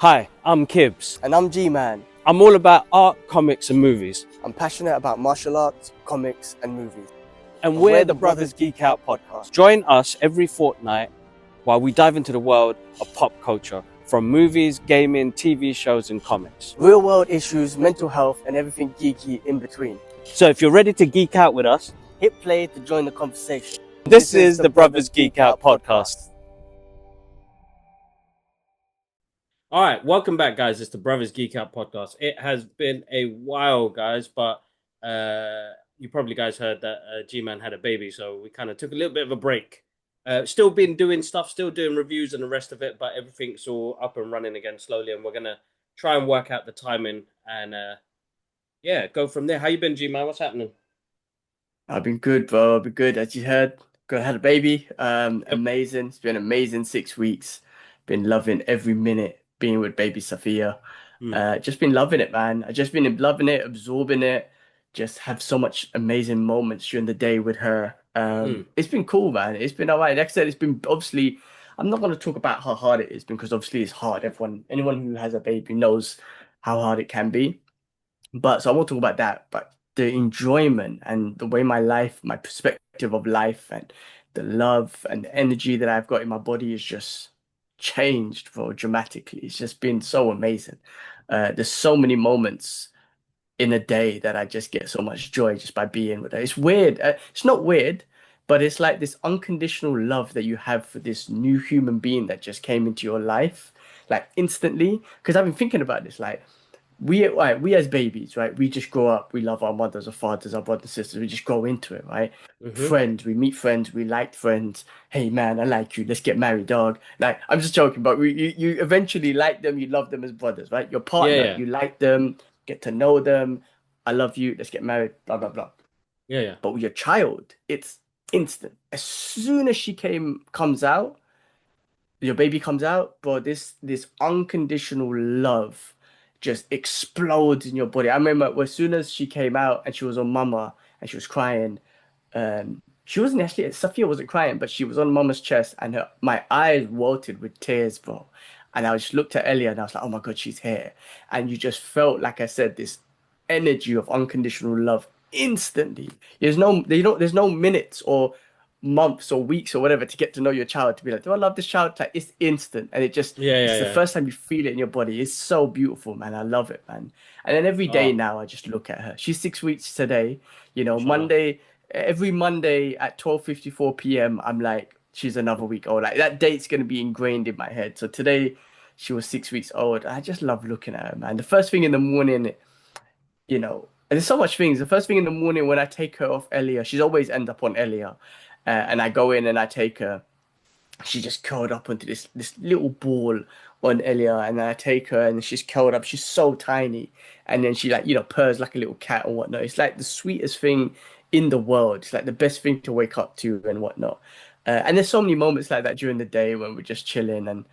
Hi, I'm Kibbs. And I'm G-Man. I'm all about art, comics, and movies. I'm passionate about martial arts, comics, and movies. And we're the Brothers Geek Out podcast. Join us every fortnight while we dive into the world of pop culture, from movies, gaming, TV shows, and comics. Real world issues, mental health, and everything geeky in between. So if you're ready to geek out with us, hit play to join the conversation. This is the Brothers Geek Out podcast. All right, welcome back, guys. It's the Brothers Geek Out podcast. It has been a while, guys, but you probably guys heard that G-Man had a baby, so we kind of took a little bit of a break. Still been doing stuff, still doing reviews and the rest of it, but everything's all up and running again slowly, and we're going to try and work out the timing and, go from there. How you been, G-Man? What's happening? I've been good, bro. I've been good. As you heard, had a baby. Amazing. It's been an amazing 6 weeks. Been loving every minute being with baby Sophia. Just been loving it, man. I just been loving it, absorbing it. Just have so much amazing moments during the day with her. It's been cool, man. It's been all right. Like I said, it's been obviously. I'm not going to talk about how hard it is because obviously it's hard. Anyone who has a baby knows how hard it can be. But so I won't talk about that. But the enjoyment and the way my perspective of life, and the love and the energy that I've got in my body is just changed, bro, dramatically. It's just been so amazing. There's so many moments in a day that I just get so much joy just by being with her. It's weird. It's not weird, but it's like this unconditional love that you have for this new human being that just came into your life, like instantly. Because I've been thinking about this, like we as babies, right? We just grow up. We love our mothers, our fathers, our brothers, sisters. We just grow into it, right? Friends, we meet friends. We like friends. Hey, man, I like you. Let's get married, dog. Like, I'm just joking, but you eventually like them. You love them as brothers, right? Your partner, you like them, get to know them. I love you. Let's get married. Blah blah blah. Yeah. But with your child, it's instant. As soon as comes out, your baby comes out, bro. This unconditional love just explodes in your body. I remember as soon as she came out and she was on mama and she was crying. She wasn't actually, Sophia wasn't crying, but she was on mama's chest and my eyes wilted with tears, bro. And I just looked at Elia and I was like, oh my God, she's here. And you just felt, like I said, this energy of unconditional love instantly. There's no minutes or months or weeks or whatever to get to know your child, to be like, do I love this child? Like, it's instant, and it's the first time you feel it in your body. It's so beautiful, man. I love it, man. And then every day now I just look at her. She's 6 weeks today. Every Monday at 12:54 p.m. I'm like, she's another week old. Like, that date's gonna be ingrained in my head. So today she was 6 weeks old. I just love looking at her, man. The first thing in the morning, and there's so much things. The first thing in the morning when I take her off Elia, she's always end up on Elia, and I go in and I take her. She just curled up onto this little ball on Elia, and then I take her and she's curled up. She's so tiny, and then she, like, purrs like a little cat or whatnot. It's like the sweetest thing in the world. It's like the best thing to wake up to and whatnot. And there's so many moments like that during the day when we're just chilling and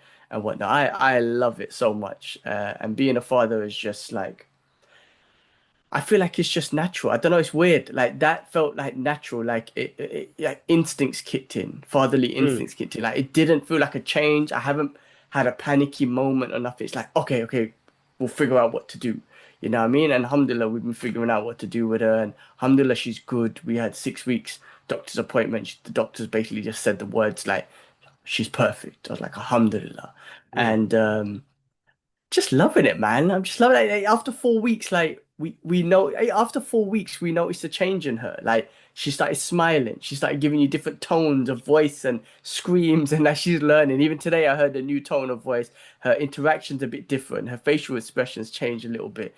whatnot. I love it so much. And being a father is just like, I feel like it's just natural. I don't know. It's weird. Like, that felt like natural. Like like instincts kicked in, fatherly instincts kicked in. Like, it didn't feel like a change. I haven't had a panicky moment or nothing. It's like, okay, we'll figure out what to do. You know what I mean? And alhamdulillah, we've been figuring out what to do with her. And alhamdulillah, she's good. We had 6 weeks doctor's appointment. The doctors basically just said the words like, she's perfect. I was like, alhamdulillah. And just loving it, man. I'm just loving it. Like, after 4 weeks, like, we know, after 4 weeks we noticed a change in her. Like, she started smiling. She started giving you different tones of voice and screams, and like, she's learning. Even today, I heard a new tone of voice. Her interaction's a bit different. Her facial expressions changed a little bit.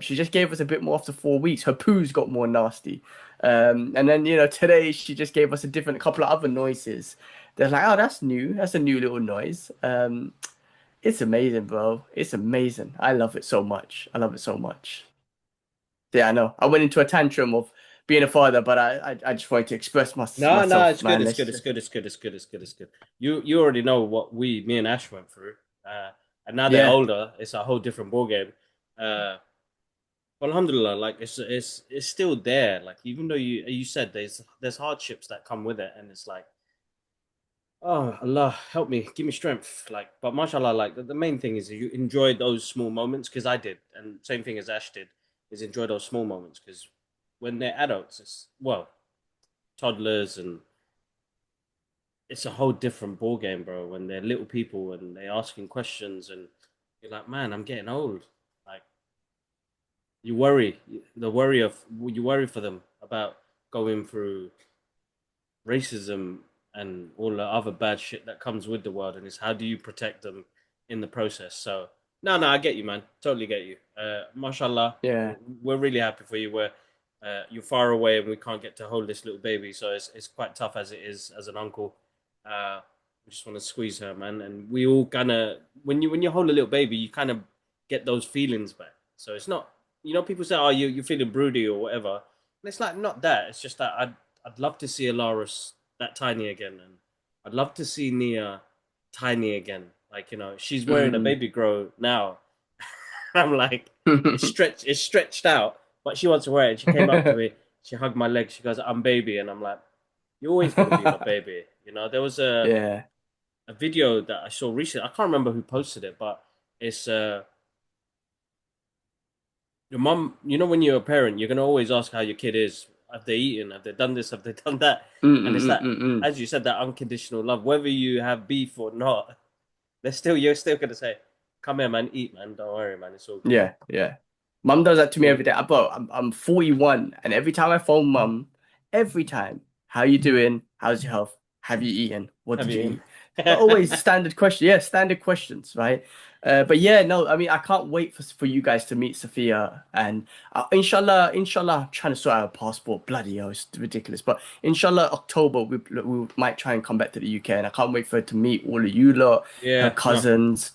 She just gave us a bit more after 4 weeks. Her poos got more nasty. And then, today she just gave us a couple of other noises. They're like, oh, that's new. That's a new little noise. It's amazing, bro. It's amazing. I love it so much. I love it so much. Yeah, I know. I went into a tantrum of being a father, but I just wanted to express No, myself, it's good. man. It's good. It's good. It's good. It's good. It's good. It's good. You already know what me and Ash went through, and now they're Yeah, older. It's a whole different ball game. But alhamdulillah, like, it's still there. Like, even though you said there's hardships that come with it, and it's like, Oh Allah, help me, give me strength. Like, but mashallah, like the main thing is you enjoy those small moments because I did, and same thing as Ash did, is enjoy those small moments because when they're adults, it's well, toddlers, and it's a whole different ball game, bro. When they're little people and they're asking questions, and you're like, man, I'm getting old. Like, you worry, the worry of you worry for them about going through racism and all the other bad shit that comes with the world, and it's how do you protect them in the process. So no, no, I get you, man. Totally get you. Mashallah, Yeah. we're really happy for you. We're you're far away and we can't get to hold this little baby, so it's quite tough as it is as an uncle. We just want to squeeze her, man, and we all kind of when you hold a little baby, you kind of get those feelings back. So it's not, people say, oh, you're feeling broody or whatever. And it's like not that. It's just that I'd love to see Alaris that tiny again, and I'd love to see Nia tiny again. Like, she's wearing a Mm. baby grow now. I'm like, it's stretched out, but she wants to wear it. And she came up to me, she hugged my leg, she goes, "I'm baby," and I'm like, "You're always gonna be my baby." There was Yeah. a video that I saw recently. I can't remember who posted it, but it's your mom. When you're a parent, you're gonna always ask how your kid is. Have they eaten? Have they done this? Have they done that? Mm, And it's mm, mm, that, mm, mm. as you said, that unconditional love. Whether you have beef or not, you're still gonna say, "Come here, man, eat, man. Don't worry, man. It's all good. Yeah, yeah. Mum does that to It's me all every day. good." Bro, I'm 41, and every time I phone mum, every time, how you doing? How's your health? Have you eaten? What Have did you you eaten? eat? Always standard question. Yeah, standard questions, right? But yeah, no, I mean, I can't wait for you guys to meet Sophia, and inshallah, I'm trying to sort out a passport. Bloody hell, it's ridiculous. But inshallah, October we might try and come back to the UK, and I can't wait for her to meet all of you lot, her Yeah, no. cousins.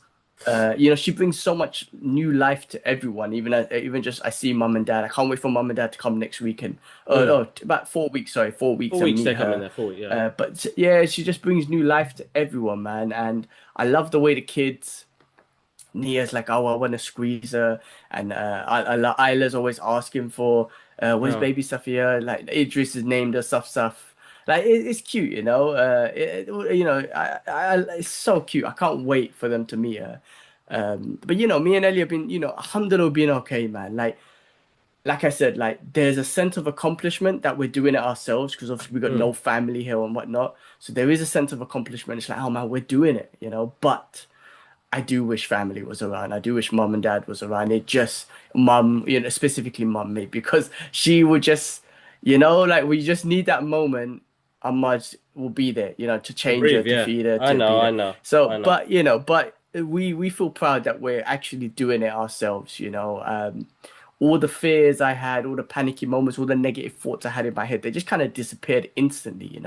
She brings so much new life to everyone. Even just I see mum and dad. I can't wait for mum and dad to come next weekend. Mm. About 4 weeks. Sorry, 4 weeks 4 weeks and meet they come in her. there. 4 weeks, yeah. But yeah, she just brings new life to everyone, man. And I love the way the kids. Nia's like, oh, I want to squeeze her, and Isla's always asking for, where's No, baby Sophia? Like Idris is named her stuff. Like it's cute, it's so cute. I can't wait for them to meet her. But me and Ellie have been, alhamdulillah, being okay, man. Like I said, like there's a sense of accomplishment that we're doing it ourselves because obviously we got mm. no family here and whatnot. So there is a sense of accomplishment. It's like, oh man, we're doing it, But I do wish family was around. I do wish mom and dad was around. It just mom, specifically mom, mate, because she would just, like we just need that moment. Ahmad will be there, to To change her, breathe, to yeah. feed her, I to be know, I there. know, So, I know. but we feel proud that we're actually doing it ourselves. All the fears I had, all the panicky moments, all the negative thoughts I had in my head, they just kind of disappeared instantly.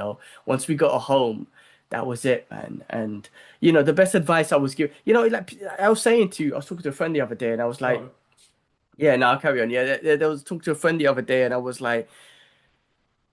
Once we got home, that was it, man. And the best advice I was given, like I was talking to a friend the other day, and I was Go like, on. yeah, no, I'll carry on. Yeah, there was talking to a friend the other day, and I was like,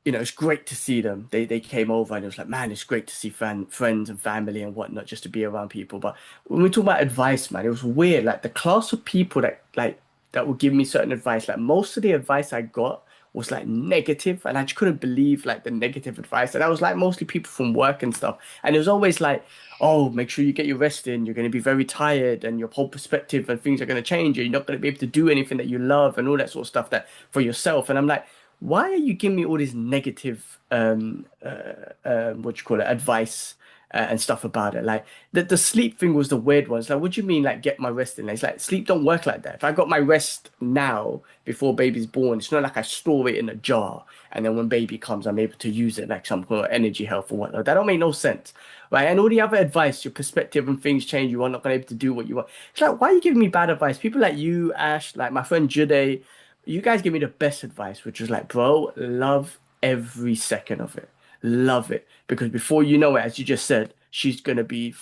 it's great to see them. They came over and it was like, man, it's great to see friends and family and whatnot, just to be around people. But when we talk about advice, man, it was weird. Like the class of people that would give me certain advice, like most of the advice I got was like negative, and I just couldn't believe like the negative advice. And I was like mostly people from work and stuff. And it was always like, oh, make sure you get your rest in. You're going to be very tired, and your whole perspective and things are going to change. You're not going to be able to do anything that you love and all that sort of stuff that for yourself. And I'm like, why are you giving me all this negative what you call it advice and stuff about it? Like the sleep thing was the weird one. It's like, what do you mean, like get my rest in? It's like sleep don't work like that. If I got my rest now before baby's born, it's not like I store it in a jar and then when baby comes I'm able to use it like some kind of energy health or whatnot. That don't make no sense. Right. And all the other advice, your perspective and things change, you are not gonna be able to do what you want. It's like, why are you giving me bad advice? People like you, Ash, like my friend Jude, you guys give me the best advice, which was like, bro, love every second of it. Love it. Because before you know it, as you just said, she's gonna be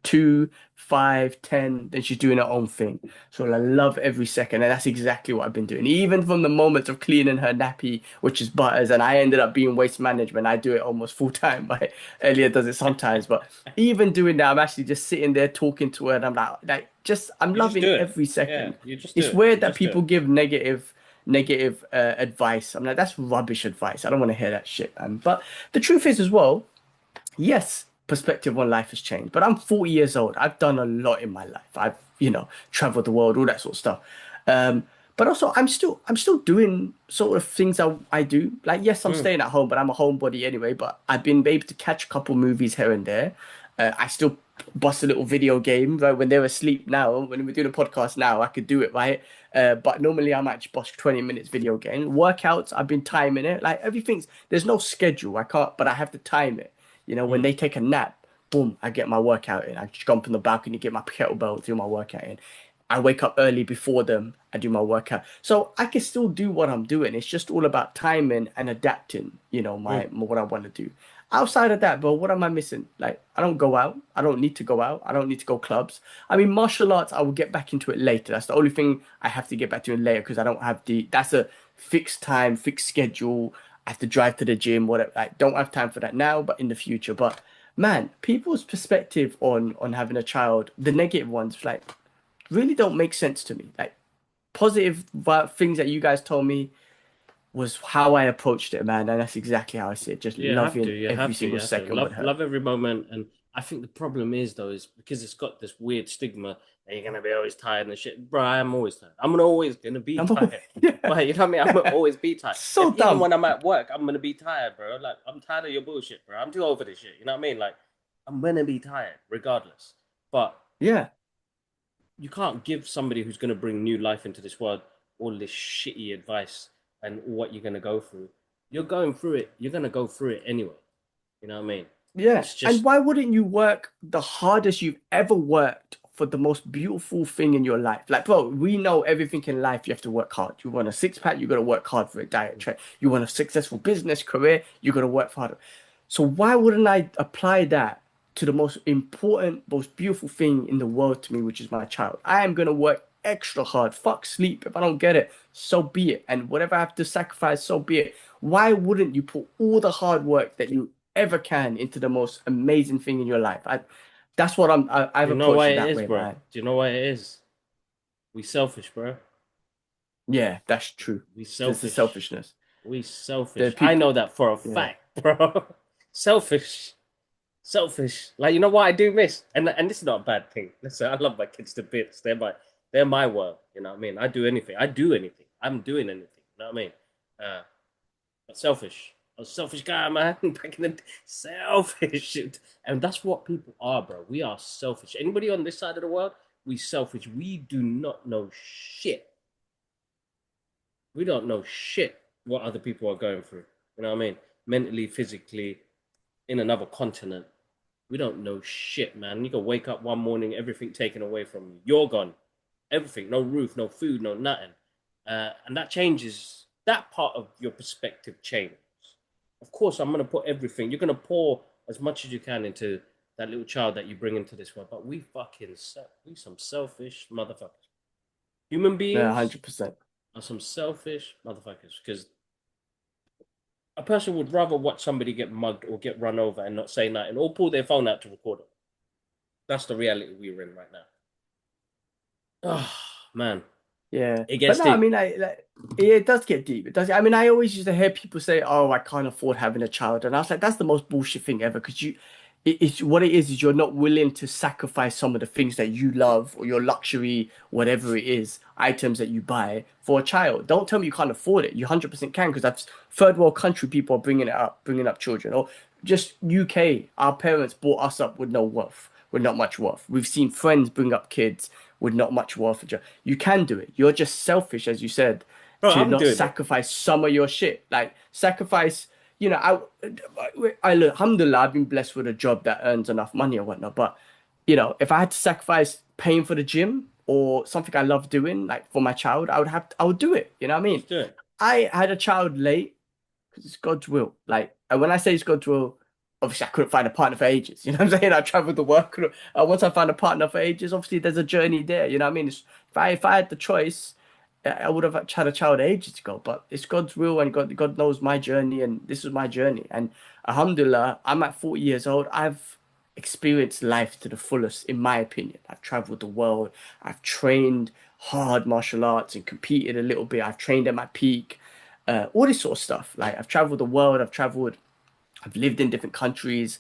2, 5, 10, then she's doing her own thing. So I love every second, and that's exactly what I've been doing. Even from the moment of cleaning her nappy, which is Butters, and I ended up being waste management. I do it almost full time, but Elliot does it sometimes. But even doing that, I'm actually just sitting there talking to her, and I'm like, just I'm You just loving do it. every Yeah, second. you just do It's it. weird You that just do people it. give negative advice. I'm like, that's rubbish advice. I don't want to hear that shit, man. But the truth is as well, yes. perspective on life has changed. But I'm 40 years old. I've done a lot in my life. I've, traveled the world, all that sort of stuff. Um, but also I'm still doing sort of things I do. Like, yes, I'm Mm, staying at home, but I'm a homebody anyway. But I've been able to catch a couple movies here and there. I still bust a little video game, right? When they're asleep now, when we're doing a podcast now, I could do it, right? But normally I might just bust 20 minutes video game. Workouts, I've been timing it. Like there's no schedule. I can't, but I have to time it. When mm. they take a nap, boom, I get my workout in. I just jump on the balcony, get my kettlebell, do my workout in. I wake up early before them. I do my workout. So I can still do what I'm doing. It's just all about timing and adapting, Mm. what I want to do. Outside of that, bro, what am I missing? Like, I don't go out. I don't need to go out. I don't need to go clubs. I mean, martial arts, I will get back into it later. That's the only thing I have to get back to it later because I don't have that's a fixed time, fixed schedule. I have to drive to the gym, whatever. I don't have time for that now, but in the future. But man, people's perspective on having a child, the negative ones, like, really don't make sense to me. Like, positive things that you guys told me was how I approached it, man, and that's exactly how I see it. Just You have to, loving you every have to, you single have to second with love, her. love every moment. And I think the problem is though, is because it's got this weird stigma that you're gonna be always tired and shit. Bro, I'm always tired. I'm always gonna be tired. Yeah, But you know what I mean? I'm gonna always be tired. so If even dumb. when I'm at work, I'm gonna be tired, bro. Like I'm tired of your bullshit, bro. I'm too over this shit. You know what I mean? Like I'm gonna be tired regardless. But Yeah, you can't give somebody who's going to bring new life into this world all this shitty advice and what you're going to go through. You're going through it. You're going to go through it anyway. You know what I mean? yeah. It's And just, why wouldn't you work the hardest you've ever worked for the most beautiful thing in your life? Like, bro, we know everything in life you have to work hard. You want a six pack, you got to work hard for a diet track. You want a successful business career, you got to work harder. So why wouldn't I apply that to the most important, most beautiful thing in the world to me, which is my child? I am gonna work extra hard. Fuck sleep. If I don't get it, so be it. And whatever I have to sacrifice, so be it. Why wouldn't you put all the hard work that you ever can into the most amazing thing in your life? That's what I've you know approached why it it that is, way, bro? man. Do you know why it is? We selfish, bro. Yeah, that's true. We There's the selfish. selfishness. We The selfish. I people, know that for a yeah. fact, bro. Selfish. Selfish. Like you know what I do miss, and this is not a bad thing. Listen, I love my kids to bits. They're my world. You know what I mean? I do anything. I do anything. I'm doing anything. You know what I mean? Uh, but selfish. I was a selfish guy, man. Back in the selfish, and that's what people are, bro. We are selfish. Anybody on this side of the world, we selfish. We do not know shit. We don't know shit what other people are going through. You know what I mean? Mentally, physically, in another continent. We don't know shit, man. You can wake up one morning, everything taken away from you. You're gone. Everything. No roof, no food, no nothing. And that changes, that part of your perspective changes. Of course, I'm going to put everything, you're going to pour as much as you can into that little child that you bring into this world. But we some selfish motherfuckers. Human Yeah, beings 100%. are some selfish motherfuckers because a person would rather watch somebody get mugged or get run over and not say nothing or pull their phone out to record it. That's the reality we're in right now. Oh, man. Yeah, It but gets no, I deep. mean, like it does get deep. It does. I mean, I always used to hear people say, "Oh, I can't afford having a child," and I was like, "That's the most bullshit thing ever." Because it's what it is you're not willing to sacrifice some of the things that you love or your luxury, whatever it is, items that you buy for a child. Don't tell me you can't afford it. You 100% can because that's third world country people are bringing up children, or just UK. Our parents brought us up with no worth, with not much worth. We've seen friends bring up kids with not much worth. You can do it. You're just selfish, as you said, Bro, to I'm not doing it. sacrifice some of your shit. Like sacrifice, I look, alhamdulillah, I've been blessed with a job that earns enough money or whatnot. But if I had to sacrifice paying for the gym or something I love doing, like for my child, I would do it. You know what I mean? Let's do it. I had a child late because it's God's will. Like, and when I say it's God's will, obviously I couldn't find a partner for ages. You know what I'm saying? I traveled the world. Once I found a partner for ages, obviously there's a journey there. You know what I mean? If I had the choice, I would have had a child ages ago. But it's God's will, and God knows my journey, and this is my journey. And alhamdulillah, I'm at 40 years old. I've experienced life to the fullest, in my opinion. I've traveled the world. I've trained hard martial arts and competed a little bit. I've trained at my peak, all this sort of stuff. Like I've traveled the world. I've lived in different countries.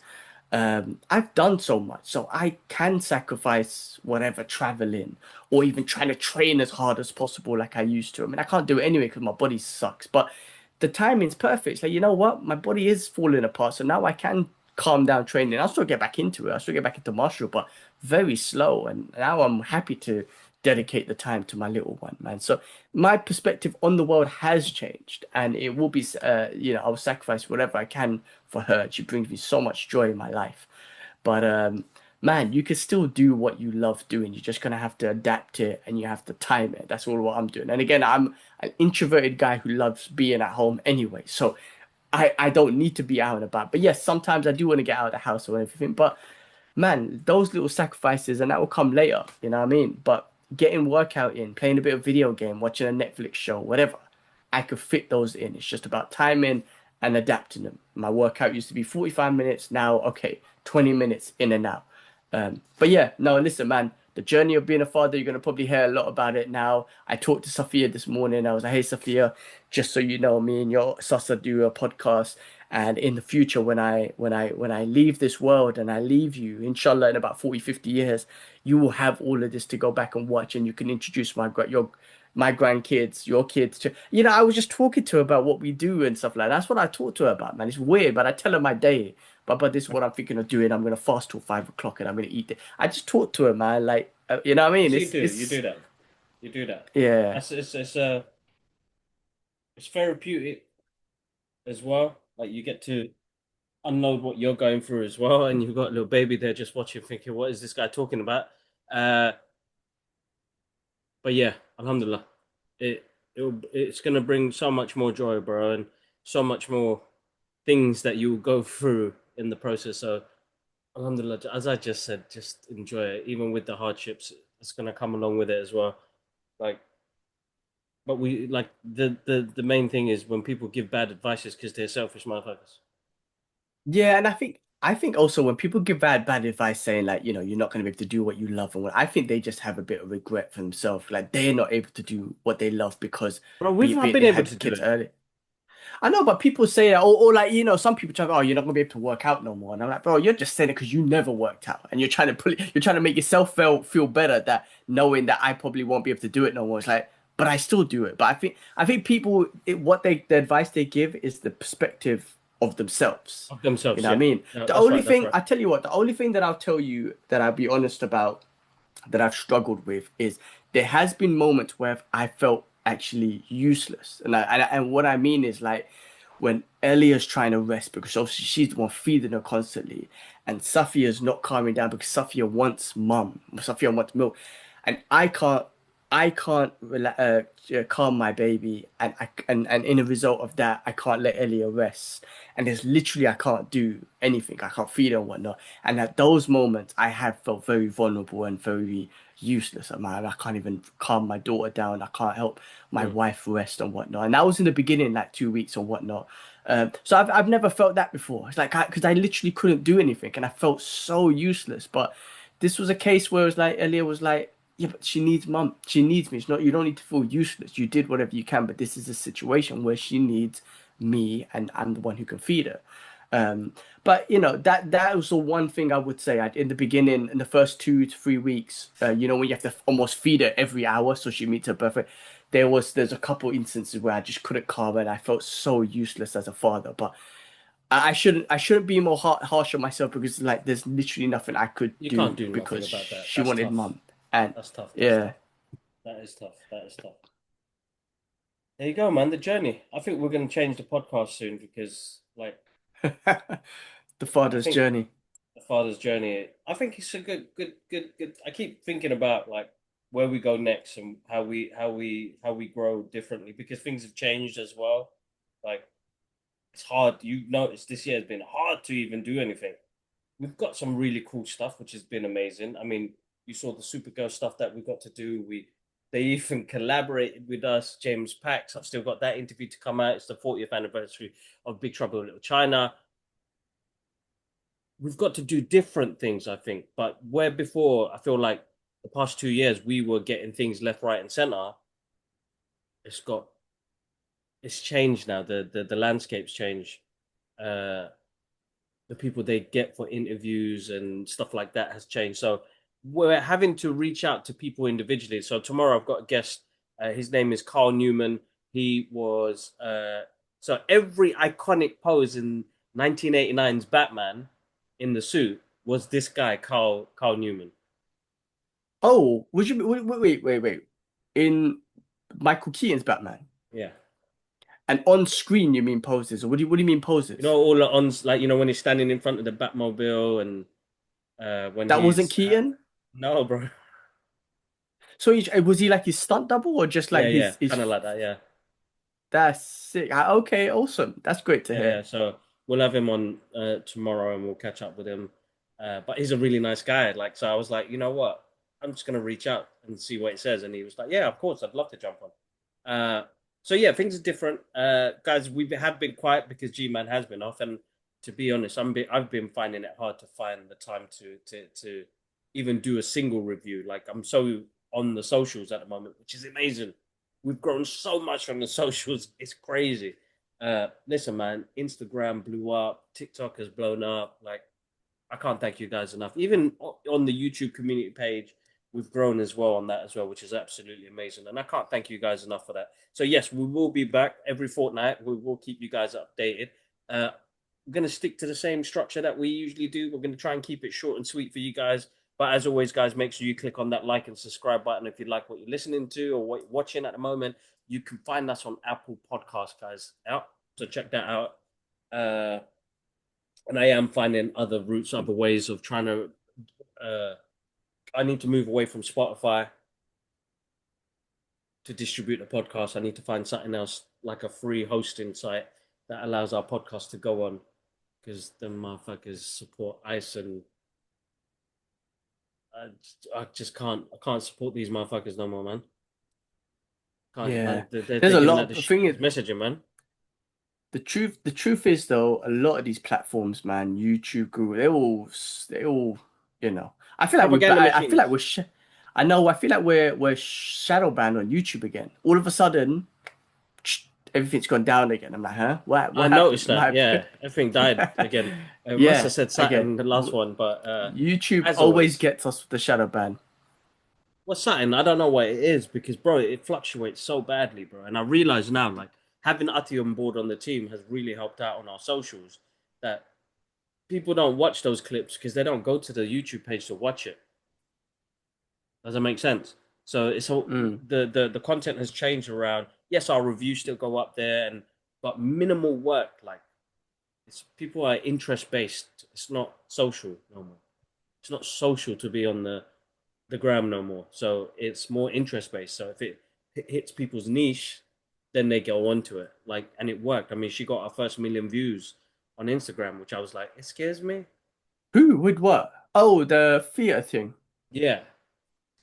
I've done so much, so I can sacrifice whatever traveling or even trying to train as hard as possible like I used to. I mean, I can't do it anyway because my body sucks, but the timing's perfect. It's like, you know what? My body is falling apart, so now I can calm down training. I'll still get back into it. I'll still get back into martial, but very slow. And now I'm happy to dedicate the time to my little one, man. So my perspective on the world has changed, and it will be, I'll sacrifice whatever I can for her. She brings me so much joy in my life. But man, you can still do what you love doing. You're just gonna have to adapt it and you have to time it. That's all what I'm doing. And again, I'm an introverted guy who loves being at home anyway. So I don't need to be out and about. But yes, sometimes I do want to get out of the house or everything. But man, those little sacrifices and that will come later, you know what I mean? But getting workout in, playing a bit of video game, watching a Netflix show, whatever, I could fit those in. It's just about timing and adapting them. My workout used to be 45 minutes, now, okay, 20 minutes in and out. But yeah, no, listen, man, the journey of being a father, you're gonna probably hear a lot about it now. I talked to Sophia this morning. I was like, hey, Sophia, just so you know, me and your Sasa do a podcast. And in the future, when I leave this world and I leave you, inshallah, in about 40, 50 years, you will have all of this to go back and watch, and you can introduce my grandkids, your kids to. I was just talking to her about what we do and stuff like that. That's what I talk to her about, man. It's weird, but I tell her my day. But this is what I'm thinking of doing. I'm gonna fast till 5 o'clock and I'm gonna eat it. I just talk to her, man. Like, you know what I mean? So It's you do it's that, you do that. yeah. That's it's therapeutic as well. Like you get to unload what you're going through as well, and you've got a little baby there just watching, thinking, "What is this guy talking about?" Uh, but yeah, Alhamdulillah, it's gonna bring so much more joy, bro, and so much more things that you'll go through in the process. So, Alhamdulillah, as I just said, just enjoy it, even with the hardships. It's gonna come along with it as well. Like, but we like the main thing is when people give bad advices because they're selfish motherfuckers. Yeah, and I think also when people give bad advice saying like, you're not going to be able to do what you love and what I think they just have a bit of regret for themselves. Like they're not able to do what they love because Bro, be we've it, not be it been they able to had do kids it. early. I know, but people say that, or like, some people try, oh, you're not gonna be able to work out no more. And I'm like, bro, you're just saying it because you never worked out, and you're trying to make yourself feel better that knowing that I probably won't be able to do it no more. It's like, but I still do it. But I think people, the advice they give is the perspective of themselves. Of You themselves. know what I Yeah, mean? no, The that's only right. That's thing right. I tell you what, the only thing that I'll tell you that I'll be honest about that I've struggled with is there has been moments where I felt actually useless, and what I mean is like when Elia's trying to rest because obviously she's the one feeding her constantly, and Safia's not calming down because Safia wants milk, and I can't calm my baby, and in a result of that, I can't let Elia rest, and there's literally I can't do anything. I can't feed her and whatnot. And at those moments, I have felt very vulnerable and very useless. I can't even calm my daughter down. I can't help my Mm. wife rest and whatnot. And that was in the beginning, like 2 weeks or whatnot. So I've never felt that before. It's like because I literally couldn't do anything and I felt so useless. But this was a case where it was like Elia was like, yeah, but she needs mum. She needs me. It's not, you don't need to feel useless. You did whatever you can, but this is a situation where she needs me and I'm the one who can feed her. But that was the one thing I would say. In the beginning, in the first 2 to 3 weeks, when you have to almost feed her every hour so she meets her birthday, there's a couple instances where I just couldn't calm her and I felt so useless as a father. But I shouldn't be more harsh on myself because like there's literally nothing I could You can't do do nothing because about that. she That's wanted tough. mum. And That's tough. That's yeah. tough. That is tough. That is tough. There you go, man. The journey. I think we're going to change the podcast soon because, like, The I father's think journey. the father's journey. I think it's a good. I keep thinking about like where we go next and how we grow differently because things have changed as well. Like it's hard. You notice this year has been hard to even do anything. We've got some really cool stuff, which has been amazing. I mean, you saw the Supergirl stuff that we got to do. They even collaborated with us, James Pax. I've still got that interview to come out. It's the 40th anniversary of Big Trouble in Little China. We've got to do different things, I think. But where before, I feel like the past 2 years we were getting things left, right, and center. It's got it's changed now. The landscape's changed. Uh, the people they get for interviews and stuff like that has changed. So we're having to reach out to people individually. So tomorrow I've got a guest. His name is Carl Newman. He was so every iconic pose in 1989's Batman in the suit was this guy, Carl Newman. Oh, would you wait. In Michael Keaton's Batman. Yeah. And on screen you mean poses, or what do you mean You know, poses? all the ons like when he's standing in front of the Batmobile and when That wasn't he's Keaton? no, bro. So was he like his stunt double or just Yeah, like yeah, his kind of like that. Yeah. that's sick. Okay, awesome. That's great to Yeah, yeah. hear. So we'll have him on tomorrow, and we'll catch up with him. But he's a really nice guy. Like, so I was like, you know what? I'm just gonna reach out and see what it says. And he was like, yeah, of course, I'd love to jump on. So yeah, things are different. Guys, we have been quiet because G-Man has been off, and to be honest, I've been finding it hard to find the time to even do a single review. Like, I'm so on the socials at the moment, which is amazing. We've grown so much on the socials. It's crazy. Listen, man, Instagram blew up, TikTok has blown up. Like, I can't thank you guys enough. Even on the YouTube community page, we've grown as well on that as well, which is absolutely amazing. And I can't thank you guys enough for that. So yes, we will be back every fortnight. We will keep you guys updated. We're going to stick to the same structure that we usually do. We're going to try and keep it short and sweet for you guys. But as always, guys, make sure you click on that like and subscribe button if you like what you're listening to or what you're watching at the moment. You can find us on Apple Podcasts, guys. Out. So check that out. Uh, and I am finding other routes, other ways of trying to. Uh, I need to move away from Spotify to distribute the podcast. I need to find something else like a free hosting site that allows our podcast to go on because the motherfuckers support ICE and I just can't. I can't support these motherfuckers no more, man. Can't Yeah. like There's they're a giving lot out of the the thing is shittiest messaging, man. the truth is though, a lot of these platforms, man, YouTube, Google, they all, you know. I feel like Propaganda I feel like machines. I know, I feel like we're shadow banned on YouTube again. All of a sudden, everything's gone down again. I'm like, huh? I What happened? noticed that. Yeah, everything died again. It must have Yeah, said again. something the last one, but YouTube as always always, gets us with the shadow ban. what's something I don't know what it is because bro, it fluctuates so badly, bro. And I realize now, like having Ati on board on the team has really helped out on our socials. That people don't watch those clips because they don't go to the YouTube page to watch it. Does that make sense? So it's all Mm. the content has changed around. Yes, our reviews still go up there, and but minimal work. Like it's people are interest based. It's not social no more. It's not social to be on the gram no more. So it's more interest based. So if it hits people's niche, then they go onto it. Like, and it worked. I mean, she got her first million views on Instagram, which I was like, it scares me. Who would what? Oh, the theater thing. Yeah.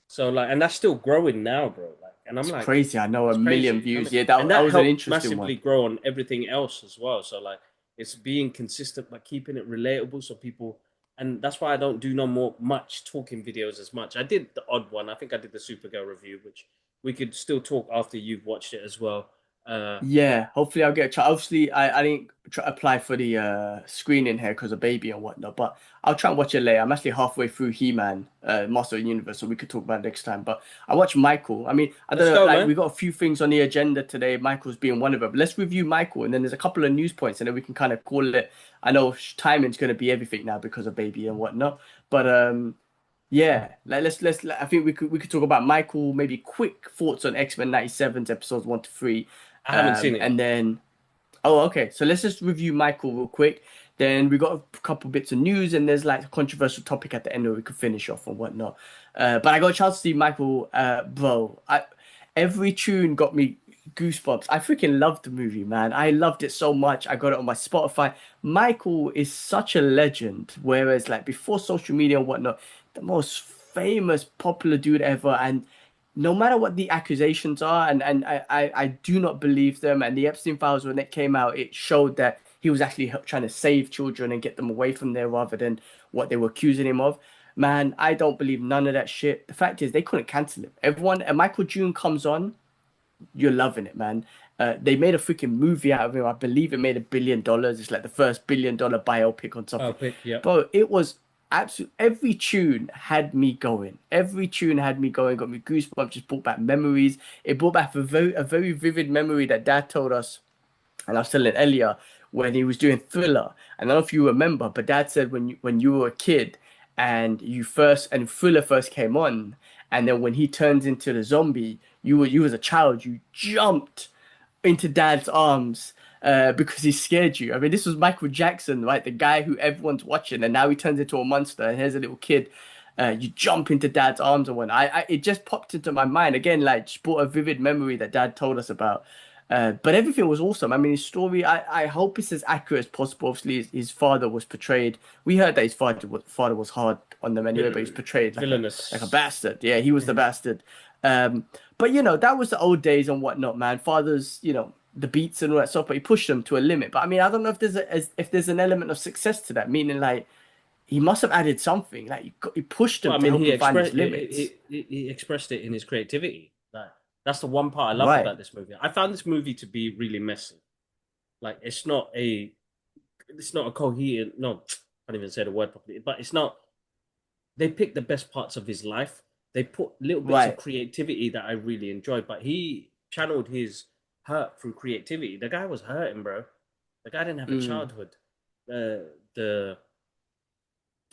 So like, and that's still growing now, bro. Like, and I'm It's like, crazy. I know, a it's million crazy. You know what I views. mean? Yeah, And that that was an helped interesting massively one. grow on everything else as well. So like, it's being consistent but keeping it relatable so people. And that's why I don't do no more much talking videos as much. I did the odd one. I think I did the Supergirl review, which we could still talk after you've watched it as well. But Yeah, hopefully I'll get a try. Obviously, I didn't apply for the screening here because of baby and whatnot, but I'll try and watch it later. I'm actually halfway through He-Man, Master of the Universe, so we could talk about it next time. But I watched Michael. I mean, I don't let's know, go, like man. we got a few things on the agenda today, Michael's being one of them. Let's review Michael, and then there's a couple of news points, and then we can kind of call it. I know timing's going to be everything now because of baby and whatnot, but yeah, like I think we could talk about Michael, maybe quick thoughts on X-Men 97's episodes 1 to 3. I haven't seen it And yet. then oh, okay. So let's just review Michael real quick. Then we got a couple bits of news, and there's like a controversial topic at the end where we could finish off and whatnot. But I got a chance to see Michael, bro. Every tune got me goosebumps. I freaking loved the movie, man. I loved it so much. I got it on my Spotify. Michael is such a legend. Whereas like before social media and whatnot, the most famous, popular dude ever, and no matter what the accusations are, and I do not believe them. And the Epstein files, when it came out, it showed that he was actually trying to save children and get them away from there rather than what they were accusing him of. Man, I don't believe none of that shit. The fact is, they couldn't cancel him. Everyone, and Michael June comes on. you're loving it, man. They made a freaking movie out of him. I believe it made $1 billion. It's like the first $1 billion biopic on Oh, something. pick, yeah. Bro, it was absolute. Every tune had me going. Every tune had me going. Got me goosebumps. Just brought back memories. It brought back a very vivid memory that Dad told us, and I was telling Elia when he was doing Thriller. I don't know if you remember, but Dad said when you were a kid and Thriller first came on, and then when he turns into the zombie, you as a child you jumped into Dad's arms because he scared you. I mean, this was Michael Jackson, right? The guy who everyone's watching, and now he turns into a monster. And here's a little kid. You jump into Dad's arms and whatnot. It just popped into my mind again, like just brought a vivid memory that Dad told us about. But everything was awesome. I mean, his story. I hope it's as accurate as possible. Obviously, his father was portrayed. We heard that his father was hard on them anyway, but he was portrayed like a Villainous. bastard. Yeah, he was the bastard. Um, but that was the old days and whatnot, man. Fathers, the beats and all that stuff, but he pushed them to a limit. But I mean, I don't know if there's an element of success to that, meaning like he must have added something. Like he pushed Well, them I to mean, help he him find his expressed limits. he expressed it in his creativity. Like that's the one part I loved Right. about this movie. I found this movie to be really messy. Like it's not a coherent. No, I can't even say the word properly. But it's not. They picked the best parts of his life. They put little bits of Right. creativity that I really enjoyed. But he channeled his hurt through creativity. The guy was hurting, bro. The guy didn't have a Mm. childhood. The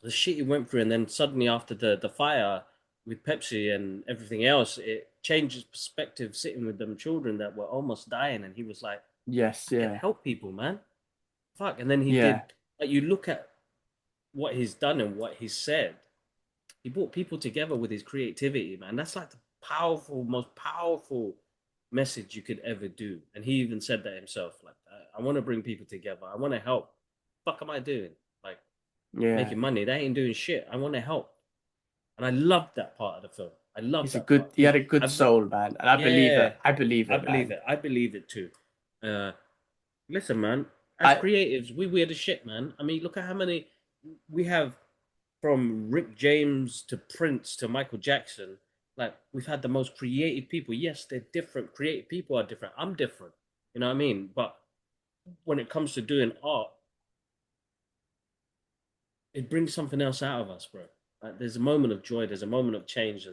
the shit he went through, and then suddenly after the fire with Pepsi and everything else, it changed his perspective. Sitting with them children that were almost dying, and he was like, Yes. "I can Yeah. help people, man. Fuck!" And then he Yeah. did. Like you look at what he's done and what he's said. He brought people together with his creativity, man. That's like the most powerful message you could ever do. And he even said that himself. Like, I want to bring people together. I want to help. Fuck am I doing? Like Yeah. making money. They ain't doing shit. I want to help. And I loved that part of the film. I love He's a that good. part He because had a good soul, man, and I believe it. yeah, I believe I it, believe man. it. I believe it too. Uh, Listen, man. As I creatives, we weird as shit, man. I mean, look at how many we have from Rick James to Prince to Michael Jackson. Like we've had the most creative people. Yes, they're different. Creative people are different. I'm different. You know what I mean? But when it comes to doing art, it brings something else out of us, bro. Like, there's a moment of joy. There's a moment of change.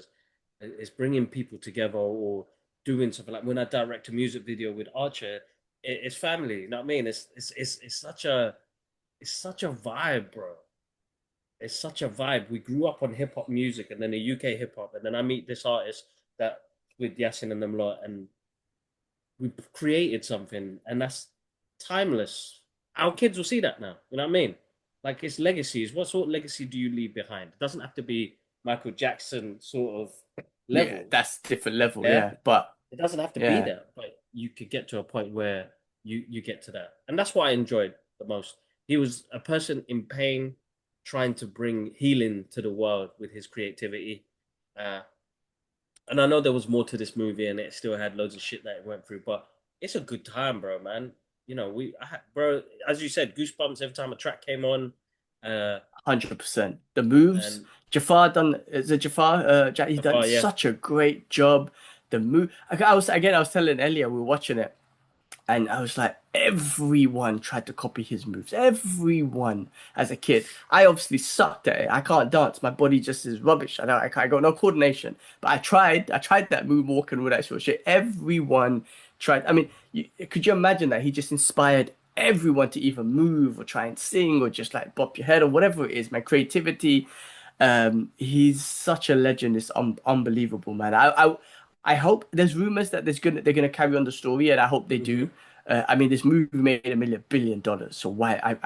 It's bringing people together or doing something. Like when I direct a music video with Archer, it's family. You know what I mean? It's such a vibe, bro. It's such a vibe. We grew up on hip hop music and then the UK hip hop, and then I meet this artist that with Yasin and them lot, and we created something, and that's timeless. Our kids will see that now. You know what I mean? Like it's legacies. What sort of legacy do you leave behind? It doesn't have to be Michael Jackson sort of Yeah, level. that's different level. Yeah, Yeah, but it doesn't have to be yeah, there, but you could get to a point where you get to that, and that's what I enjoyed the most. He was a person in pain, trying to bring healing to the world with his creativity. Uh, and I know there was more to this movie, and it still had loads of shit that it went through, but it's a good time, bro, man. You know, bro, as you said, goosebumps every time a track came on. Uh, 100%. The moves, and Jafar done. Is it Jafar? He so done far, yeah. such a great job. The move. I was telling Elia we were watching it. And I was like, everyone tried to copy his moves. Everyone as a kid. I obviously sucked at it. I can't dance. My body just is rubbish. I got no coordination. But I tried. I tried that moonwalk and all that sort of shit. Everyone tried. I mean, could you imagine that he just inspired everyone to either move or try and sing or just like bop your head or whatever it is, my creativity. He's such a legend. It's unbelievable, man. I hope there's rumors that they're gonna carry on the story, and I hope they Hmm. do. I mean, this movie made $1 billion, so why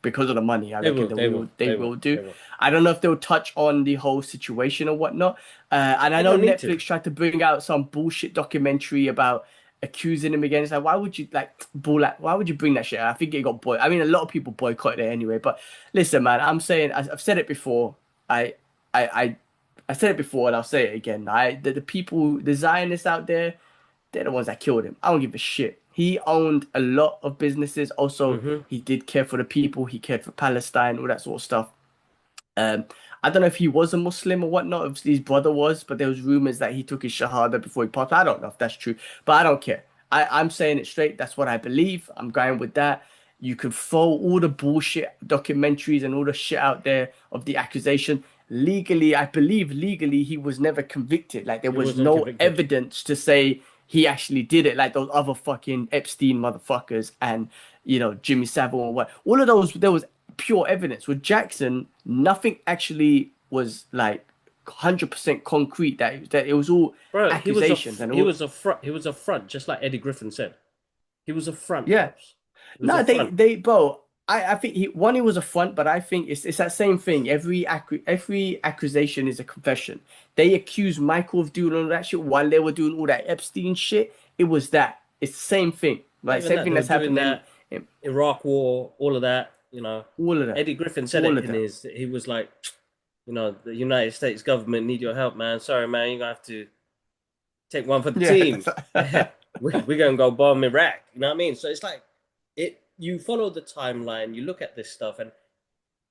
because of the money, I They reckon will, they they will will, they they will will, do. they will. I don't know if they'll touch on the whole situation or whatnot. And I They know don't need to. Netflix tried to bring out some bullshit documentary about accusing him again. It's like, why would you why would you bring that shit out? I think it got boycotted. I mean, a lot of people boycotted it anyway. But listen, man, I'm saying I've said it before. I I I I said it before and I'll say it again. The people, the Zionists out there, they're the ones that killed him. I don't give a shit. He owned a lot of businesses. Also, Hmm. he did care for the people. He cared for Palestine, all that sort of stuff. Um, I don't know if he was a Muslim or whatnot, if his brother was, but there was rumors that he took his Shahada before he passed. I don't know if that's true, but I don't care. I'm saying it straight. That's what I believe. I'm going with that. You can throw all the bullshit documentaries and all the shit out there of the accusation. Legally, I believe legally he was never convicted. Like there He was wasn't no convicted. evidence to say he actually did it, like those other fucking Epstein motherfuckers and Jimmy Savile or what. All of those, there was pure evidence. With Jackson, nothing actually was like 100% concrete. That it was all Bro, accusations and all. he was a front, just like Eddie Griffin said. He was a front, Yeah, bros. He was a no, front. bro. I think he was a front, but I think it's that same thing. Every accusation is a confession. They accused Michael of doing all that shit while they were doing all that Epstein shit. It was that. It's the same thing, Not right? even Same that, thing they were that's doing happening that in Iraq War, all of that, all of that, Eddie Griffin said all it of in that. his, he was like, the United States government need your help, man. Sorry, man, you're gonna have to take one for the Yeah, team. We're gonna go bomb Iraq. You know what I mean? So it's like you follow the timeline, you look at this stuff, and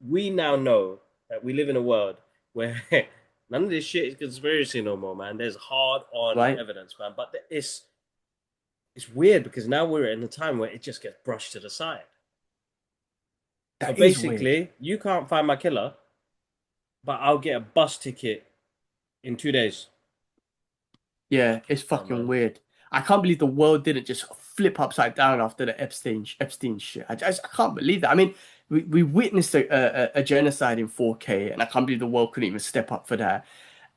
we now know that we live in a world where none of this shit is conspiracy no more, man. There's hard on right. evidence, man. But it's weird because now we're in a time where it just gets brushed to the side. So That is weird. basically, you can't find my killer, but I'll get a bus ticket in 2 days. Yeah, it's Oh fucking man. weird. I can't believe the world didn't just flip upside down after the Epstein shit. I can't believe that. I mean, we witnessed a genocide in 4K, and I can't believe the world couldn't even step up for that.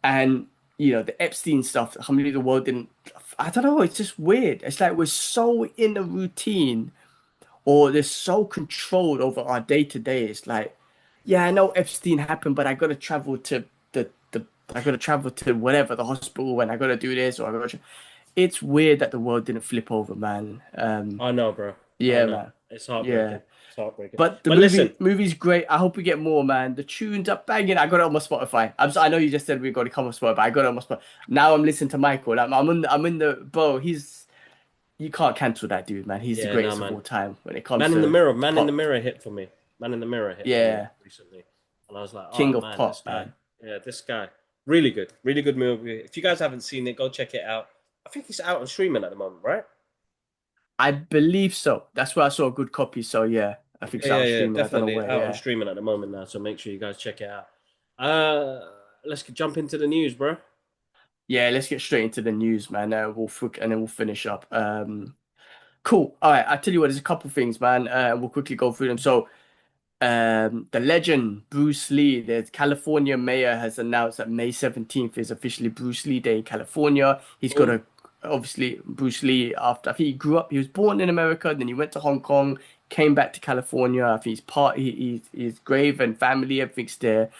And the Epstein stuff, I can't believe the world didn't. I don't know. It's just weird. It's like we're so in a routine, or they're so controlled over our day to day. It's like, yeah, I know Epstein happened, but I got to travel to the I got to travel to whatever the hospital, and I got to do this or I got to. It's weird that the world didn't flip over, man. I know, bro. I Yeah, know. man. It's Yeah. heartbreaking. It's heartbreaking. But the But listen, movie's great. I hope we get more, man. The tunes are banging. I got it on my Spotify. I know you just said we got to come on Spotify, but I got it on my Spotify. Now I'm listening to Michael. I'm in the bro. You can't cancel that dude, man. He's the yeah, nah, greatest of man. all time when it comes to Man in the pop. mirror hit for me. Man in the mirror hit for me Yeah, recently. And I was like, oh king of man, this pop, guy. man. Yeah, this guy. Really good. Really good movie. If you guys haven't seen it, go check it out. I think it's out on streaming at the moment, right? I believe so. That's where I saw a good copy. So yeah, I think Yeah, it's out yeah, on yeah. streaming. I don't know Definitely where. out on Yeah, streaming at the moment now. So make sure you guys check it out. Uh let's jump into the news, bro. yeah. Let's get straight into the news, man. And then we'll finish up. Cool. All right. I tell you what. There's a couple things, man. We'll quickly go through them. So the legend Bruce Lee, the California mayor has announced that May 17th is officially Bruce Lee Day in California. He's got Boom. a obviously Bruce Lee after I think he was born in America, then he went to Hong Kong, came back to California. I think his grave and family, everything's there.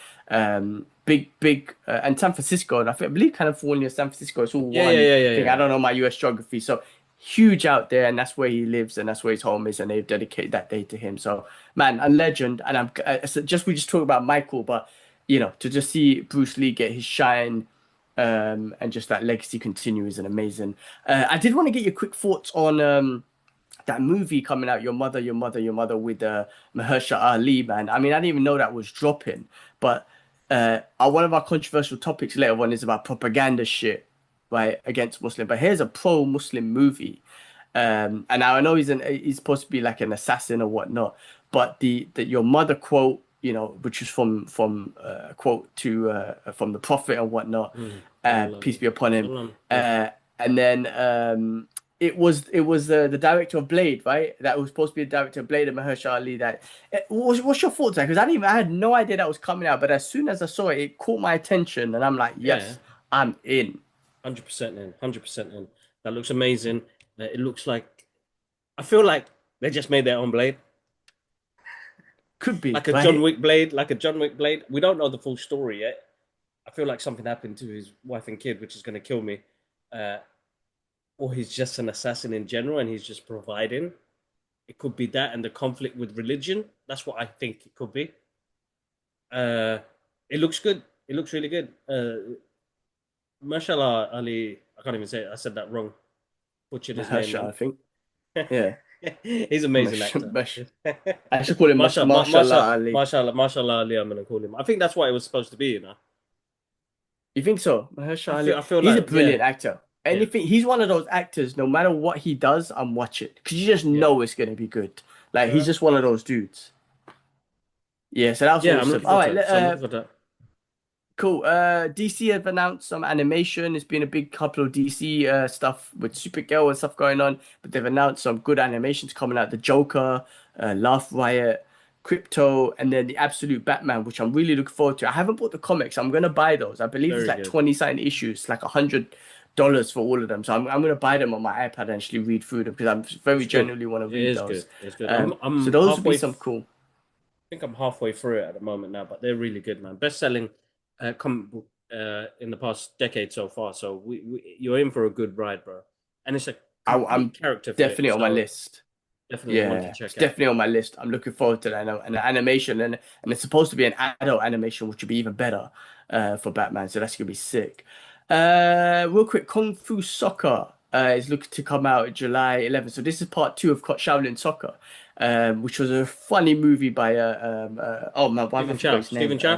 Big and San Francisco, and I believe California, San Francisco, it's all Yeah, yeah, one yeah, yeah, thing. yeah. I don't know my US geography, so huge out there, and that's where he lives, and that's where his home is, and they've dedicated that day to him. So man, a legend. And we just talked about Michael, but to just see Bruce Lee get his shine, and just that legacy continue is an amazing. I did want to get your quick thoughts on that movie coming out, Your Mother, with Mahershala Ali, man. I mean, I didn't even know that was dropping, but one of our controversial topics later on is about propaganda shit, right, against Muslim. But here's a pro-Muslim movie. And now I know he's supposed to be like an assassin or whatnot, but the Your Mother quote, which is from a quote to from the Prophet and whatnot, peace be upon him. Salam. Yeah. And then it was the director of Blade, right? That was supposed to be the director of Blade and Mahershala Ali. What's your thoughts there? Because I had no idea that was coming out, but as soon as I saw it, it caught my attention, and I'm like, Yeah. yes, I'm in. 100% in. 100% in. That looks amazing. It looks like I feel like they just made their own blade. Could be, Like a John right? Wick blade, like a John Wick blade. We don't know the full story yet. I feel like something happened to his wife and kid, which is going to kill me. Uh, or he's just an assassin in general and he's just providing. It could be that and the conflict with religion. That's what I think it could be. Uh, it looks good. It looks really good. Mashallah Ali, I can't even say it. I said that wrong. Butchered his name Mahershala, then. I think. Yeah. He's an amazing Mash, actor. mash. I should call him Mashallah, Mashallah Ali. Mashallah Ali, I'm gonna call him. I think that's what it was supposed to be, you know. You think so? Mahershala Ali. I feel He's a like, yeah, brilliant actor. yeah, Anything, he's one of those actors, no matter what he does, I'm watching. Because you just yeah. know it's going to be good. Like, he's Uh, just one of those dudes. Yeah, so that was yeah, I'm awesome. looking All forward to right, it. So I'm looking forward to it. cool. DC have announced some animation. It's been a big couple of DC stuff with Supergirl and stuff going on, but they've announced some good animations coming out. The Joker, Laugh Riot, Crypto, and then the Absolute Batman, which I'm really looking forward to. I haven't bought the comics. I'm gonna buy those. I believe there's Very like good. 20 something issues, like $100 for all of them. So I'm gonna buy them on my iPad and actually read through them because I very It's good. genuinely want to It read is those. good. It's good. So I'm those would be halfway. some cool. Think I'm halfway through it at the moment now, but they're really good, man. Best selling comic book in the past decade so far. So you're in for a good ride, bro. And it's a complete I'm character flip. definitely on my So list. definitely one to Yeah, it's check out. definitely on my list. I'm looking forward to that and the animation and it's supposed to be an adult animation, which would be even better for Batman. So that's gonna be sick. Real quick, Kung Fu Soccer is looking to come out July 11th. So this is part two of Shaolin Soccer, which was a funny movie by oh man, why have I forgot his name? Stephen Chow,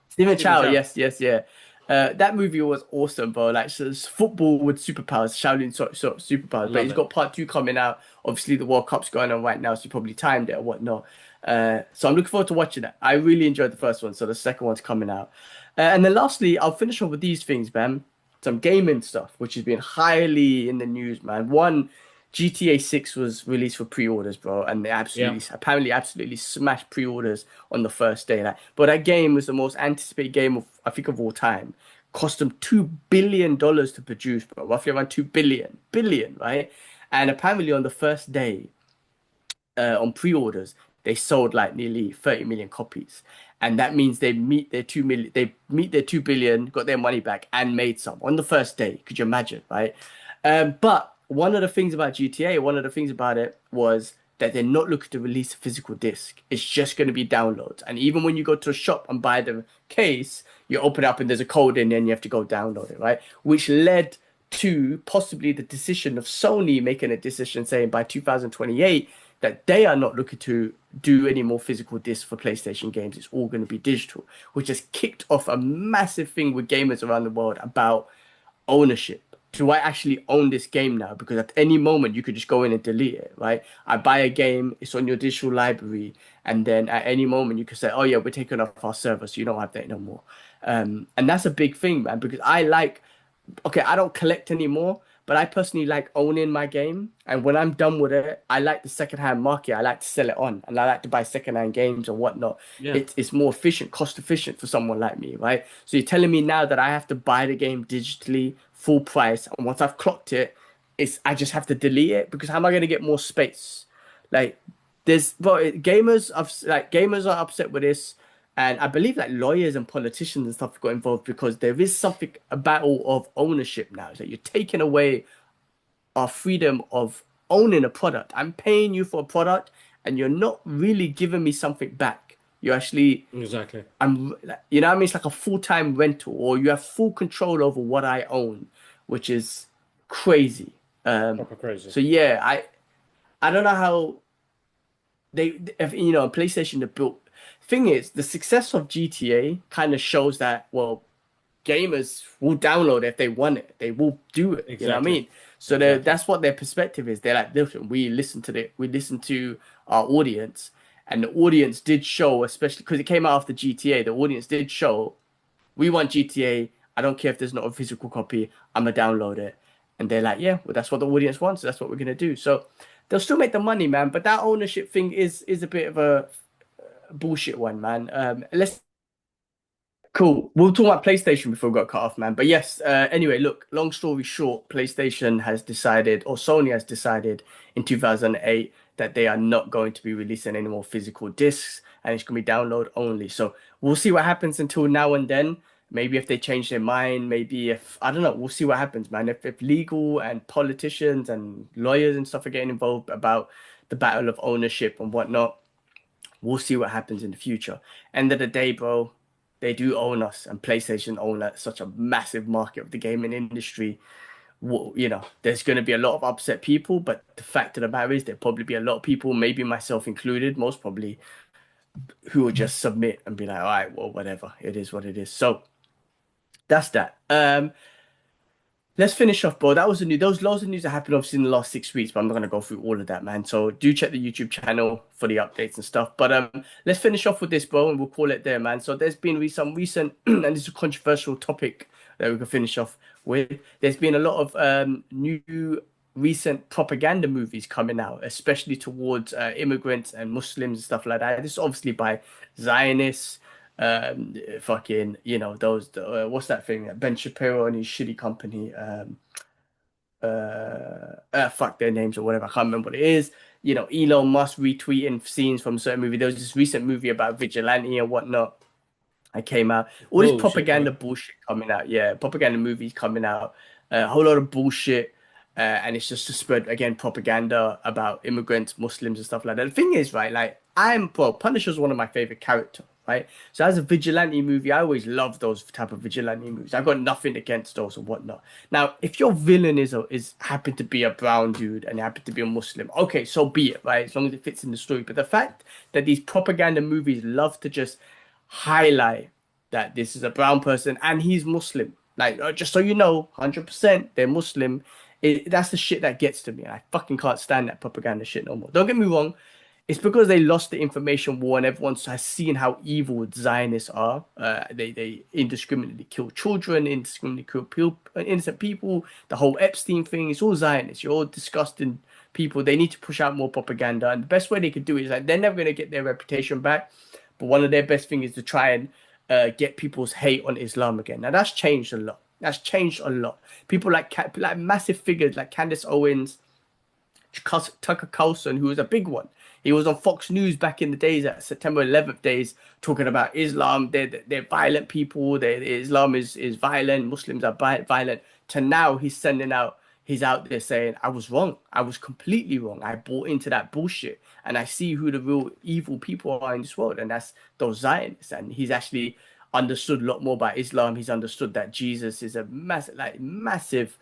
Stephen Stephen Chow, Chow. yes, yes, yeah. That movie was awesome, bro. Like, so it's football with superpowers, Shaolin I superpowers. But love he's it. got part two coming out. Obviously, the World Cup's going on right now, so he probably timed it or whatnot. So I'm looking forward to watching that. I really enjoyed the first one, so the second one's coming out. And then lastly, I'll finish off with these things, man. Some gaming stuff, which has been highly in the news, man. One, GTA 6 was released for pre-orders, bro, and they Yeah, apparently absolutely smashed pre-orders on the first day. Like, but that game was the most anticipated game of I think of all time. Cost them $2 billion to produce, bro. Roughly around 2 billion, right? And apparently on the first day, on pre-orders, they sold like nearly 30 million copies. And that means they meet their 2 billion, got their money back and made some on the first day. Could you imagine, right? But one of the things about GTA, one of the things about it was that they're not looking to release a physical disc. It's just going to be downloads. And even when you go to a shop and buy the case, you open it up and there's a code in there and you have to go download it, right? Which led to possibly the decision of Sony making a decision saying by 2028 that they are not looking to do any more physical discs for PlayStation games. It's all going to be digital, which has kicked off a massive thing with gamers around the world about ownership. Do I actually own this game now? Because at any moment you could just go in and delete it, right? I buy a game, it's on your digital library, and then at any moment you could say, "Oh yeah, we're taking off our server, so you don't have that no more." And that's a big thing, man, because okay, I don't collect anymore, but I personally like owning my game. And when I'm done with it, I like the secondhand market. I like to sell it on, and I like to buy secondhand games and whatnot. yeah, It's more efficient, cost efficient for someone like me, right? So you're telling me now that I have to buy the game digitally, full price, and once I've clocked it, I just have to delete it because how am I going to get more space? Like gamers are upset with this, and I believe like lawyers and politicians and stuff got involved because there is something a battle of ownership now. It's like you're taking away our freedom of owning a product. I'm paying you for a product, and you're not really giving me something back. You're actually exactly. you know what I mean? It's like a full-time rental, or you have full control over what I own, which is crazy. Proper crazy. So yeah, I don't know how if, PlayStation have built. Thing is, the success of GTA kind of shows that well, gamers will download it if they want it. They will do it. You know what I Exactly. mean? So Exactly. that's what their perspective is. They're like, listen, we listen to our audience, and the audience did show, especially because it came out after GTA. The audience did show we want GTA. I don't care if there's not a physical copy. I'm gonna download it. And they're like, yeah, well, that's what the audience wants. So that's what we're gonna do. So they'll still make the money, man. But that ownership thing is a bit of a bullshit one, man. Let's Cool. We'll talk about PlayStation before we got cut off, man. But yes, anyway, look, long story short, PlayStation has decided, or Sony has decided in 2008 that they are not going to be releasing any more physical discs and it's going to be download only. So we'll see what happens until now and then. Maybe if they change their mind, maybe if, I don't know, we'll see what happens, man. If legal and politicians and lawyers and stuff are getting involved about the battle of ownership and whatnot, we'll see what happens in the future. End of the day, bro, they do own us, and PlayStation own such a massive market of the gaming industry. there's going to be a lot of upset people, but the fact of the matter is, there'll probably be a lot of people, maybe myself included, most probably, who will just submit and be like, all right, well, whatever, it is what it is. So that's that. Let's finish off, bro. That was the news. Those loads of news that happened obviously in the last 6 weeks, but I'm not gonna go through all of that, man. So do check the YouTube channel for the updates and stuff. But let's finish off with this, bro, and we'll call it there, man. So there's been some recent, and this is a controversial topic that we can finish off with. There's been a lot of new recent propaganda movies coming out, especially towards immigrants and Muslims and stuff like that. This is obviously by Zionists, fucking, those, what's that thing? Ben Shapiro and his shitty company, fuck their names or whatever. I can't remember what it is. Elon Musk retweeting scenes from a certain movie. There was this recent movie about vigilante and whatnot. I came out. All this Bullshit, bro. propaganda bullshit coming out. Yeah, propaganda movies coming out. A whole lot of bullshit. And it's just to spread, again, propaganda about immigrants, Muslims, and stuff like that. The thing is, right, like, Punisher's one of my favorite characters, right? So as a vigilante movie, I always love those type of vigilante movies. I've got nothing against those or whatnot. Now, if your villain is happen to be a brown dude and happen to be a Muslim, okay, so be it, right? As long as it fits in the story. But the fact that these propaganda movies love to just highlight that this is a brown person and he's Muslim. Like, just so you know, 100% they're Muslim. That's the shit that gets to me. I fucking can't stand that propaganda shit no more. Don't get me wrong. It's because they lost the information war and everyone has seen how evil Zionists are. They indiscriminately kill children, indiscriminately kill innocent people. The whole Epstein thing, it's all Zionists. You're all disgusting people. They need to push out more propaganda. And the best way they could do it is like they're never going to get their reputation back. But one of their best things is to try and get people's hate on Islam again. Now that's changed a lot. That's changed a lot. People like massive figures like Candace Owens, Tucker Carlson, who was a big one. He was on Fox News back in the days, at September 11th days, talking about Islam. They're violent people. Islam is violent. Muslims are violent. To now, he's out there saying, I was wrong. I was completely wrong. I bought into that bullshit. And I see who the real evil people are in this world. And that's those Zionists. And he's actually understood a lot more about Islam. He's understood that Jesus is a massive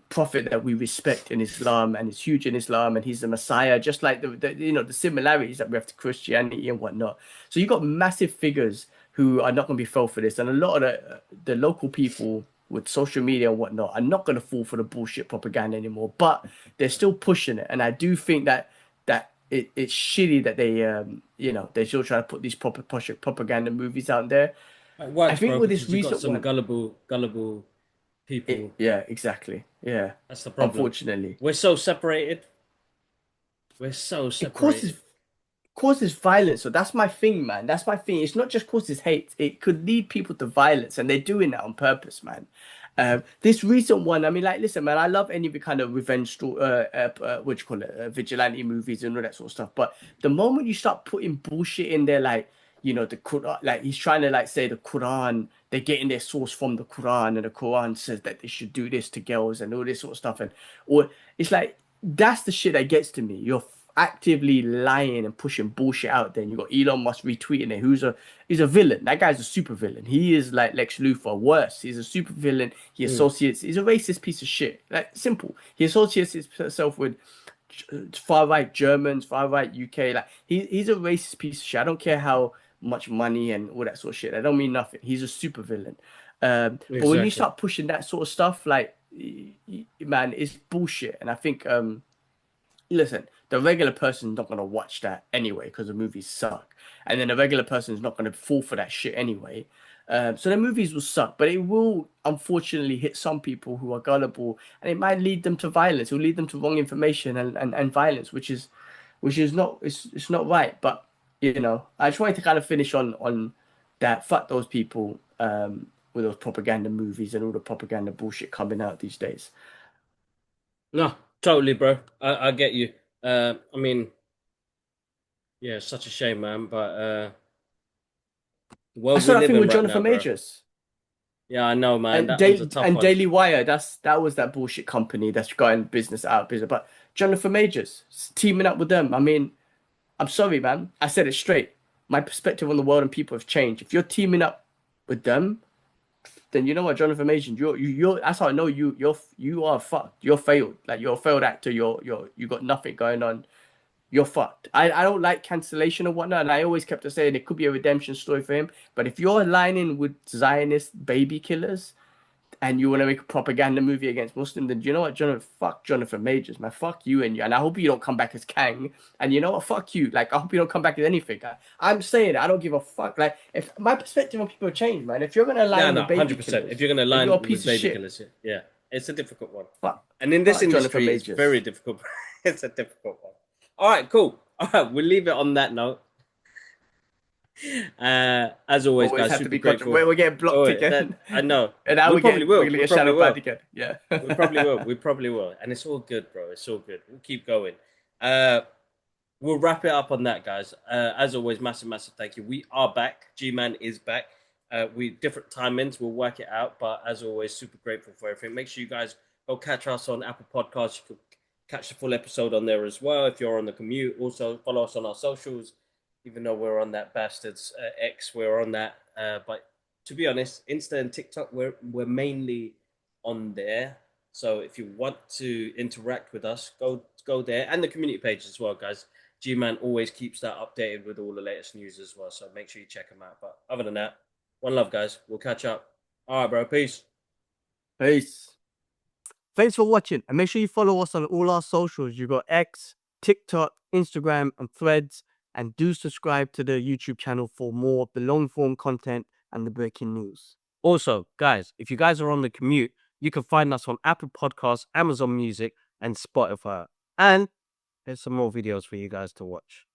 prophet that we respect in Islam and is huge in Islam and he's the Messiah, just like the similarities that we have to Christianity and whatnot. So you've got massive figures who are not going to be fell for this, and a lot of the local people with social media and whatnot are not going to fall for the bullshit propaganda anymore. But they're still pushing it, and I do think it's shitty that they're still trying to put these propaganda movies out there. It I works, think bro, with this because you got recent some one, gullible people. yeah, exactly, yeah. That's the problem. Unfortunately, We're so separated. We're so it separated. causes violence. So that's my thing, man. That's my thing. It's not just causes hate. It could lead people to violence, and they're doing that on purpose, man. This recent one, I mean, like, listen, man, I love any of the kind of revenge story, what do you call it, vigilante movies and all that sort of stuff. But the moment you start putting bullshit in there, like, the Quran, like he's trying to like say the Quran, they're getting their source from the Quran, and the Quran says that they should do this to girls and all this sort of stuff, and or it's like that's the shit that gets to me. You're actively lying and pushing bullshit out there. And you got Elon Musk retweeting it, he's a villain. That guy's a super villain. He is like Lex Luthor, worse. He's a super villain. Mm. He's a racist piece of shit. Like simple. He associates himself with far right Germans, far right UK. Like he's a racist piece of shit. I don't care how much money and all that sort of shit. I don't mean nothing. He's a super villain. But when you Exactly. start pushing that sort of stuff, like man, it's bullshit. And I think listen, the regular person's not gonna watch that anyway because the movies suck, and then the regular person's not gonna fall for that shit anyway. So the movies will suck, but it will unfortunately hit some people who are gullible, and it might lead them to violence. It will lead them to wrong information and violence, which is not it's not right. But I just wanted to kind of finish on that. Fuck those people with those propaganda movies and all the propaganda bullshit coming out these days. No, totally, bro. I get you. I mean, yeah, it's such a shame, man. But the I world we saw that live thing in with right now, Jonathan bro. Majors. Yeah, I know, man. And That one's a tough one. Daily Wire, that was that bullshit company that's going business out of business. But Jonathan Majors teaming up with them. I mean, I'm sorry, man. I said it straight. My perspective on the world and people have changed. If you're teaming up with them, then you know what, Jonathan Majors, you're that's how I know you are fucked. You're failed. Like you're a failed actor. You got nothing going on. You're fucked. I don't like cancellation or whatnot, and I always kept saying it could be a redemption story for him. But if you're aligning with Zionist baby killers and you want to make a propaganda movie against Muslims, then you know what, Jonathan, fuck Jonathan Majors, man. Fuck you and you. And I hope you don't come back as Kang. And you know what, fuck you. Like I hope you don't come back as anything. I'm saying I don't give a fuck. Like if my perspective on people change, man. If you're gonna No, align no, with baby 100%. If killers, you're gonna then you're a line piece with of baby shit. killers, yeah, it's a difficult one. Fuck, And in this fuck Jonathan industry, it's Majors. very difficult. It's a difficult one. All right, cool. All right, we'll leave it on that note. As always, Always guys, have to super be controversial. grateful. We're getting blocked Oh, that again. I know. And now We probably we're will. gonna We get probably shadow banned will. again. Yeah. We probably will. We probably will. And it's all good, bro. It's all good. We'll keep going. Uh, we'll wrap it up on that, guys. As always, massive, massive thank you. We are back. G-Man is back. We different timings. We'll work it out. But as always, super grateful for everything. Make sure you guys go catch us on Apple Podcasts. You can catch the full episode on there as well if you're on the commute. Also, follow us on our socials. Even though we're on that bastards X, we're on that. But to be honest, Insta and TikTok, we're mainly on there. So if you want to interact with us, go there, and the community page as well, guys. G-Man always keeps that updated with all the latest news as well. So make sure you check him out. But other than that, one love, guys. We'll catch up. All right, bro. Peace. Peace. Thanks for watching, and make sure you follow us on all our socials. You got X, TikTok, Instagram, and Threads, and do subscribe to the YouTube channel for more of the long form content and the breaking news. Also, guys, if you guys are on the commute, you can find us on Apple Podcasts, Amazon Music, and Spotify. And there's some more videos for you guys to watch.